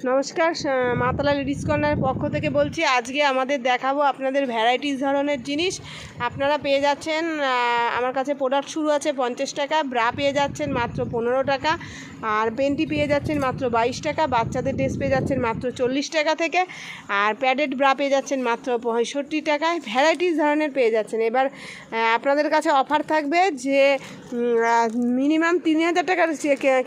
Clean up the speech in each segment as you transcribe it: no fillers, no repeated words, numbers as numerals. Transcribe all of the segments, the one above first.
নমস্কার, মাতালা লেডিস কর্নারের পক্ষ থেকে বলছি। আজকে আমাদের দেখাবো আপনাদের ভ্যারাইটিস ধরনের জিনিস। আপনারা পেয়ে যাচ্ছেন আমার কাছে প্রোডাক্ট শুরু আছে 50 টাকা, ব্রা পেয়ে যাচ্ছেন মাত্র 15 টাকা, আর পেন্টি পেয়ে যাচ্ছেন মাত্র 22 টাকা, বাচ্চাদের ড্রেস পেয়ে যাচ্ছেন মাত্র 40 টাকা থেকে, আর প্যাডেড ব্রা পেয়ে যাচ্ছেন মাত্র 65 টাকায়। ভ্যারাইটিস ধরনের পেয়ে যাচ্ছেন। এবার আপনাদের কাছে অফার থাকবে যে মিনিমাম 3000 টাকার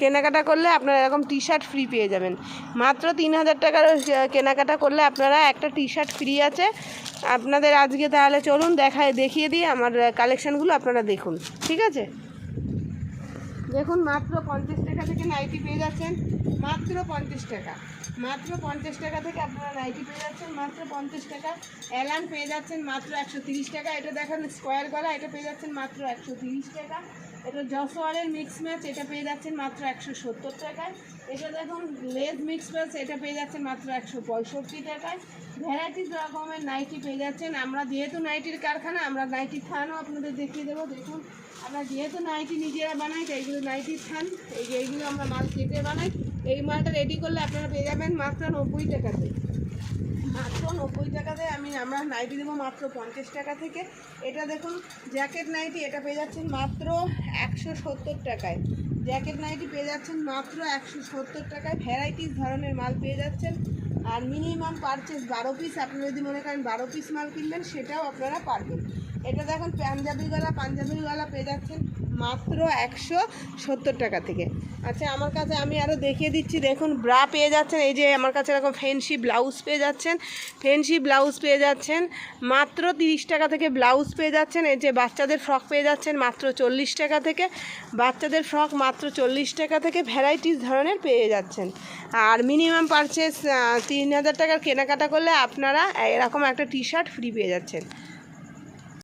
কেনাকাটা করলে আপনারা এরকম টি শার্ট ফ্রি পেয়ে যাবেন। মাত্র 3000 টাকার কেনাকাটা করলে আপনারা একটা টি শার্ট ফ্রি আছে আপনাদের। আজকে তাহলে চলুন দেখিয়ে দিই আমার কালেকশানগুলো, আপনারা দেখুন। ঠিক আছে, দেখুন মাত্র 50 টাকা থেকে নাইটি পেয়ে যাচ্ছেন মাত্র 50 টাকা। মাত্র 50 টাকা থেকে আপনারা নাইটি পেয়ে যাচ্ছেন মাত্র 50 টাকা। অ্যালান পেয়ে যাচ্ছেন মাত্র 130 টাকা। এটা দেখেন স্কোয়ার গলা, এটা পেয়ে যাচ্ছেন মাত্র 130 টাকা। এটা জসওয়ালের মিক্স ম্যাচ, এটা পেয়ে যাচ্ছেন মাত্র 170 টাকায়। এটা দেখুন লেস মিক্স ম্যাচ, এটা পেয়ে যাচ্ছেন মাত্র 165 টাকায়। ভ্যারাইটিস রকমের নাইটি পেয়ে যাচ্ছেন। আমরা যেহেতু নাইটির কারখানা, আমরা নাইটি থানও আপনাদের দেখিয়ে দেবো। দেখুন আমরা যেহেতু নাইটি নিজেরা বানাই, তাই এইগুলো নাইটি থান, এইগুলো আমরা মাল কেটে বানাই। এই মালটা রেডি করলে আপনারা পেয়ে যাবেন মাত্র 90 টাকাতে। মাত্র 90 টাকাতে আমরা নাইটি দেবো মাত্র 50 টাকা থেকে। এটা দেখুন জ্যাকেট নাইটি, এটা পেয়ে যাচ্ছেন মাত্র 170 টাকায়। জ্যাকেট নাইটি পেয়ে যাচ্ছেন মাত্র 170 টাকায়। ভ্যারাইটিস ধরনের মাল পেয়ে যাচ্ছেন। আর মিনিমাম পারচেস 12 পিস। আপনি যদি মনে করেন 12 পিস মাল কিনবেন, সেটাও আপনারা পারবেন। এটা দেখুন পাঞ্জাবি গলা পেয়ে যাচ্ছেন মাত্র 170 টাকা থেকে। আচ্ছা, আমার কাছে আমি আরও দেখিয়ে দিচ্ছি। দেখুন ব্রা পেয়ে যাচ্ছেন, এই যে আমার কাছে এরকম ফ্যান্সি ব্লাউজ পেয়ে যাচ্ছেন। ফ্যান্সি ব্লাউজ পেয়ে যাচ্ছেন মাত্র 30 টাকা থেকে। ব্লাউজ পেয়ে যাচ্ছেন। এই যে বাচ্চাদের ফ্রক পেয়ে যাচ্ছেন মাত্র 40 টাকা থেকে। বাচ্চাদের ফ্রক মাত্র 40 টাকা থেকে ভ্যারাইটিস ধরনের পেয়ে যাচ্ছেন। আর মিনিমাম পারচেস 3000 টাকার কেনাকাটা করলে আপনারা এরকম একটা টি শার্ট ফ্রি পেয়ে যাচ্ছেন।